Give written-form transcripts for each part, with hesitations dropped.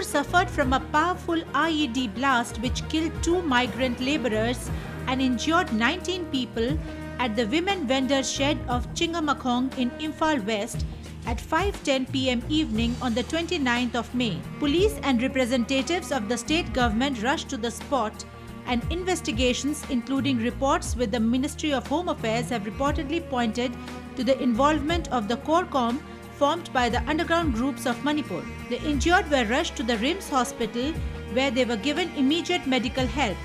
Manipur suffered from a powerful IED blast which killed 2 migrant laborers and injured 19 people at the women vendor shed of Chingamakhong in Imphal West at 5:10 p.m. evening on the 29th of May. Police and representatives of the state government rushed to the spot, and investigations, including reports with the Ministry of Home Affairs, have reportedly pointed to the involvement of the Corcom formed by the underground groups of Manipur. The injured were rushed to the RIMS hospital where they were given immediate medical help.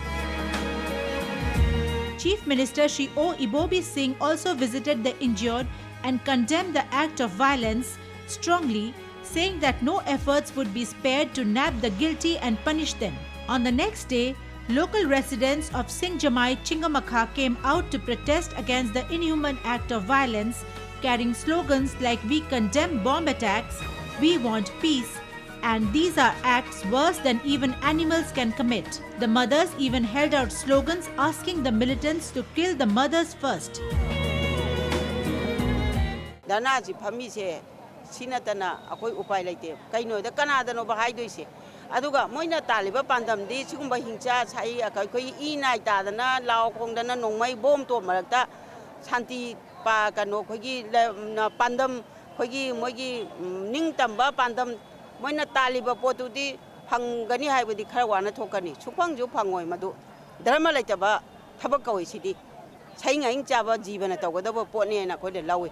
Chief Minister Shri O. Ibobi Singh also visited the injured and condemned the act of violence strongly, saying that no efforts would be spared to nab the guilty and punish them. On the next day, local residents of Singjamai Chingamakha came out to protest against the inhuman act of violence, carrying slogans like "We condemn bomb attacks," "We want peace," and "These are acts worse than even animals can commit." The mothers even held out slogans asking the militants to kill the mothers first. Danaji pamise sinatana akoi upai laite kaino da kanada no bahai doise aduga moina taliba pandam di sigumba hingcha sai akoi inai tadana lao khongdana nongmai bom to marakta santi pa kano khogi pandam khogi mogi ningtamba pandam moina taliba potu di phangani haibadi khara wana thokani sukphang ju phangoi madu dharma laitaba thabak koi sidi sai ngai chaba jibana tawgadaba potne na khoi de lawi.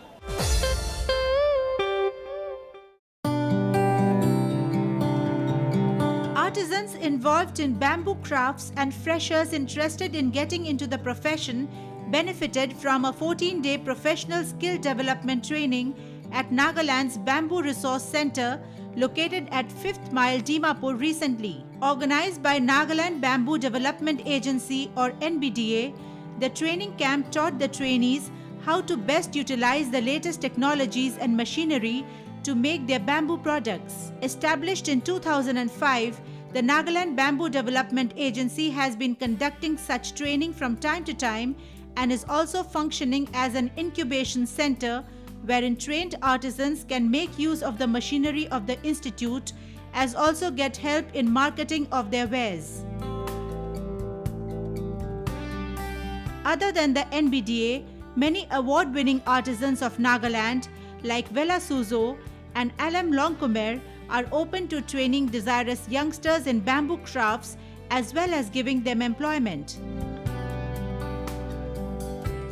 Artisans involved in bamboo crafts and freshers interested in getting into the profession benefited from a 14-day professional skill development training at Nagaland's Bamboo Resource Center located at 5th Mile, Dimapur recently. Organized by Nagaland Bamboo Development Agency or NBDA, the training camp taught the trainees how to best utilize the latest technologies and machinery to make their bamboo products. Established in 2005, the Nagaland Bamboo Development Agency has been conducting such training from time to time and is also functioning as an incubation center wherein trained artisans can make use of the machinery of the institute as also get help in marketing of their wares. Other than the NBDA, many award-winning artisans of Nagaland like Vela Suzo and Alam Longkumer are open to training desirous youngsters in bamboo crafts as well as giving them employment.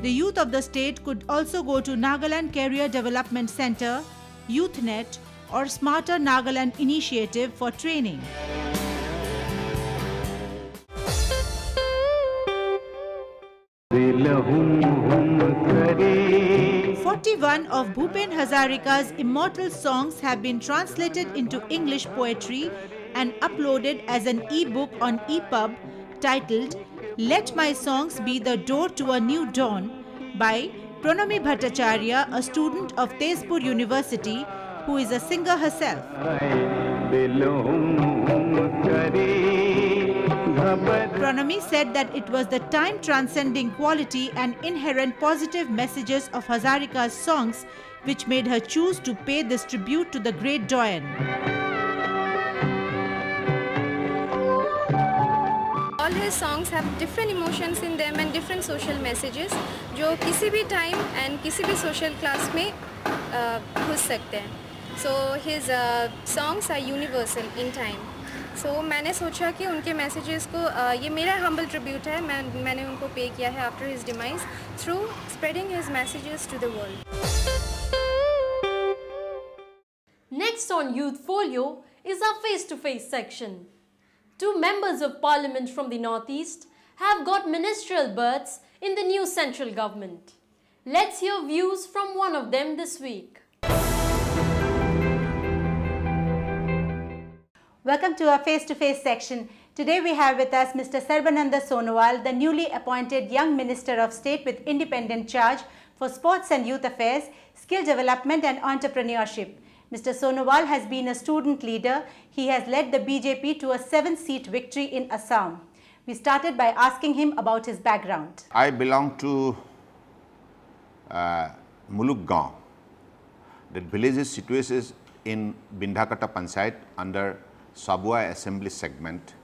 The youth of the state could also go to Nagaland Career Development Center, YouthNet or Smarter Nagaland Initiative for training. "41 of Bhupen Hazarika's immortal songs have been translated into English poetry and uploaded as an e-book on EPUB titled Let My Songs Be the Door to a New Dawn by Pranami Bhattacharya, a student of Tezpur University who is a singer herself. Pranami said that it was the time-transcending quality and inherent positive messages of Hazarika's songs which made her choose to pay this tribute to the great doyen. All his songs have different emotions in them and different social messages जो किसी भी time and किसी भी social class में घुस सकते हैं. So his songs are universal in time. So मैंने सोचा कि उनके messages को ये मेरा humble tribute है, मैंने उनको pay किया है after his demise through spreading his messages to the world. Next on Youth Folio is our face-to-face section. 2 members of parliament from the Northeast have got ministerial berths in the new central government. Let's hear views from one of them this week. Welcome to our face-to-face section. Today we have with us Mr. Sarbananda Sonowal, the newly appointed Young Minister of State with independent charge for Sports and Youth Affairs, Skill Development and Entrepreneurship. Mr. Sonowal has been a student leader. He has led the BJP to a 7-seat victory in Assam. We started by asking him about his background. I belong to Muluk Gaon. That village is situated in Bindhakata Panchayat under Sabua Assembly segment,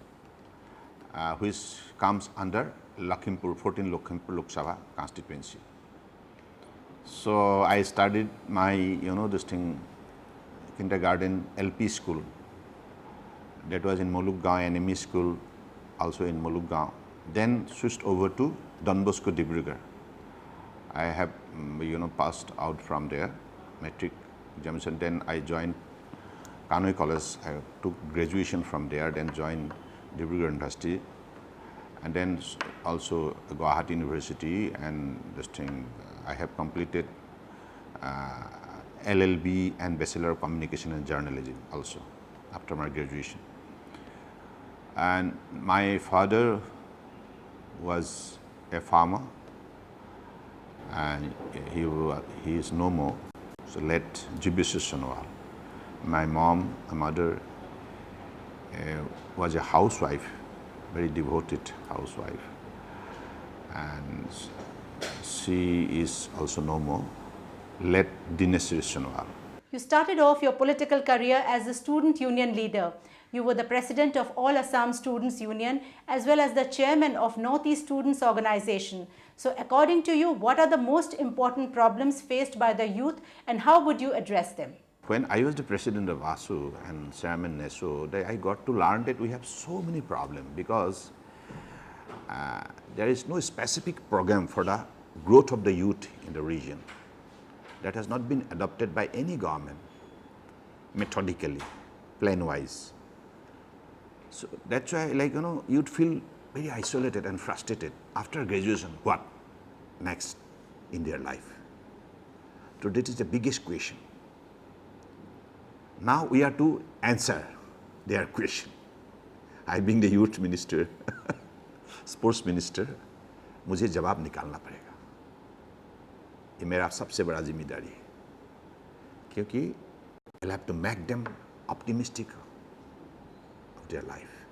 which comes under Lakhimpur, 14 Lakhimpur Lok Sabha constituency. So I studied my, this thing, kindergarten LP school. That was in Molukgaon, NME school, also in Molukgaon. Then switched over to Don Bosco Dibrugarh. I have, passed out from there, metric examination. Then I joined Kanoi College. I took graduation from there, then joined Dibrugarh University, and then also Guwahati University. And this thing, I have completed LLB and Bachelor of Communication and Journalism also after my graduation. And my father was a farmer, and he is no more. So late G.B.C. Sonowal. My mother was a housewife, very devoted housewife, and she is also no more. Late Dineshri Sonowal. You started off your political career as a student union leader. You were the president of All Assam Students Union as well as the chairman of Northeast Students Organization. So according to you, what are the most important problems faced by the youth and how would you address them? When I was the president of ASU and chairman NESO, I got to learn that we have so many problems because there is no specific program for the growth of the youth in the region. That has not been adopted by any government methodically, plan-wise. So that's why, you'd feel very isolated and frustrated. After graduation, what next in their life? So that is the biggest question. Now we are to answer their question. I being the youth minister, sports minister, मुझे जवाब निकालना पड़ेगा. ये मेरा सबसे बड़ा जिम्मेदारी है, क्योंकि I'll have to make them optimistic of their life,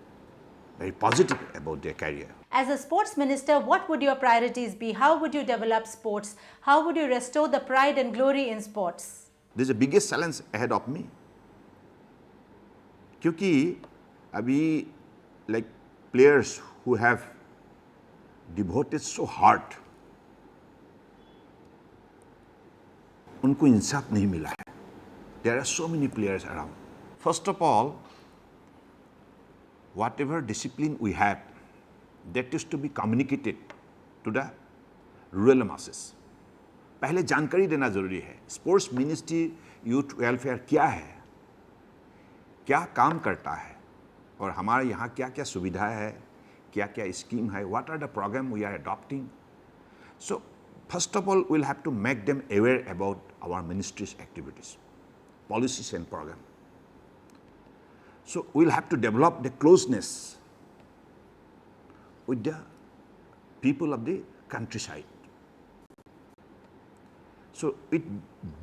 very positive about their career. As a sports minister, what would your priorities be? How would you develop sports? How would you restore the pride and glory in sports? This is the biggest challenge ahead of me. क्योंकि अभी players who have devoted so hard, उनको इंसाफ नहीं मिला है. There are so many players around. First of all, whatever discipline we have, that is to be communicated to the rural masses. पहले जानकारी देना जरूरी है. स्पोर्ट्स मिनिस्ट्री यूथ वेलफेयर क्या है, क्या काम करता है, और हमारे यहाँ क्या क्या सुविधा है, क्या क्या स्कीम है, what are the program we are adopting. So first of all, we'll have to make them aware about our ministry's activities, policies and program. So we'll have to develop the closeness with the people of the countryside. So with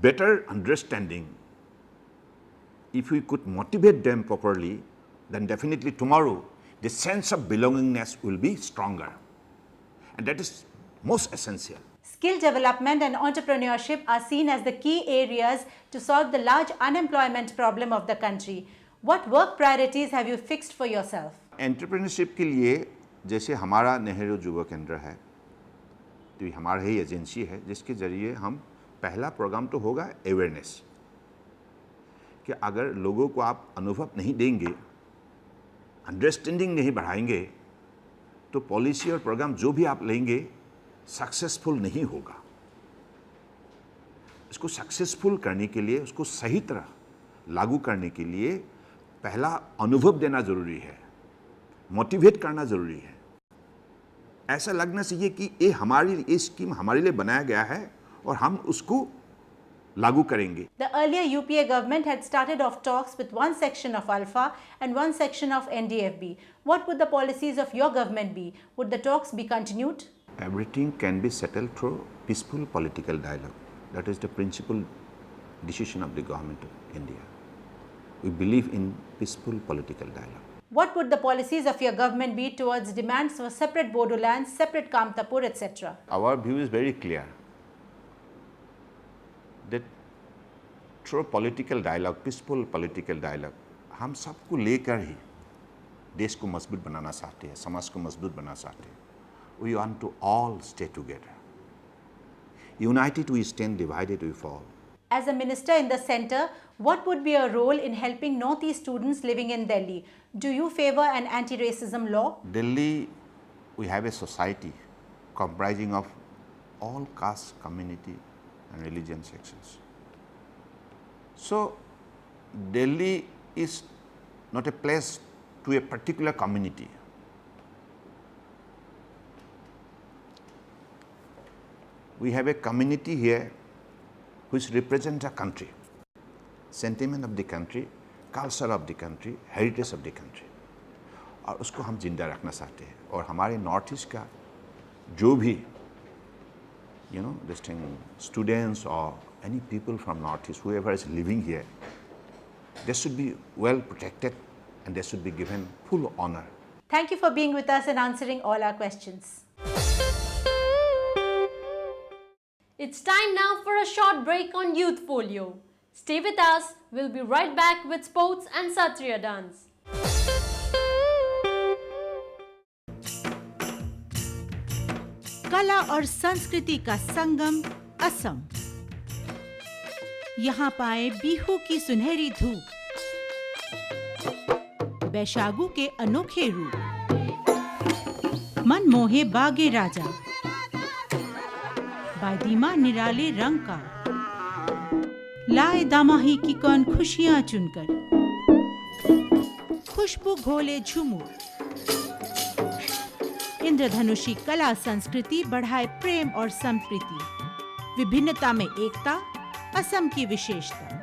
better understanding, if we could motivate them properly, then definitely tomorrow the sense of belongingness will be stronger. And that is most essential. Skill development and entrepreneurship are seen as the key areas to solve the large unemployment problem of the country. What work priorities have you fixed for yourself? Entrepreneurship के लिए जैसे हमारा नेहरू युवा केंद्र है, तो हमारा ही agency है जिसके जरिए हम पहला प्रोग्राम तो होगा अवेयरनेस, कि अगर लोगों को आप अनुभव नहीं देंगे, अंडरस्टैंडिंग नहीं बढ़ाएंगे, तो पॉलिसी और प्रोग्राम जो भी आप लेंगे सक्सेसफुल नहीं होगा. इसको सक्सेसफुल करने के लिए, उसको सही तरह लागू करने के लिए पहला अनुभव देना जरूरी है, मोटिवेट करना जरूरी है. ऐसा लगना चाहिए कि ये स्कीम हमारे लिए बनाया गया है और हम उसको लागू करेंगे. The earlier UPA government had started off talks with one section of Alpha and one section of NDFB. What would the policies of your government be? Would the talks be continued? Everything can be settled through peaceful political dialogue. That is the principal decision of the government of India. We believe in peaceful political dialogue. What would the policies of your government be towards demands for separate Bodo lands, separate Kamtapur, etc.? Our view is very clear that through political dialogue, peaceful political dialogue, हम सबको लेकर ही देश को मजबूत बनाना चाहते हैं, समाज को मजबूत बनाना चाहते हैं. We want to all stay together. United we stand, divided we fall. As a minister in the center, what would be your role in helping Northeast students living in Delhi? Do you favor an anti-racism law? Delhi, we have a society comprising of all caste, community and religion sections. So, Delhi is not a place to a particular community. We have a community here which represents a country, sentiment of the country, culture of the country, heritage of the country. और उसको हम जिंदा रखना चाहते हैं. और हमारे north east का जो भी this thing, students or any people from North East, whoever is living here, they should be well protected and they should be given full honor. Thank you for being with us and answering all our questions. It's time now for a short break on Youth Folio. Stay with us. We'll be right back with sports and Satriya dance. कला और संस्कृति का संगम असम. यहाँ पाए बिहू की सुनहरी धूप, बैशागु के अनोखे रूप, मन मोहे बागे राजा, बादीमा निराले रंग का, लाए दामाही की कौन खुशियां चुनकर, खुशबू घोले झूमूर. इंद्रधनुषी कला संस्कृति बढ़ाए प्रेम और संप्रीति, विभिन्नता में एकता असम की विशेषता.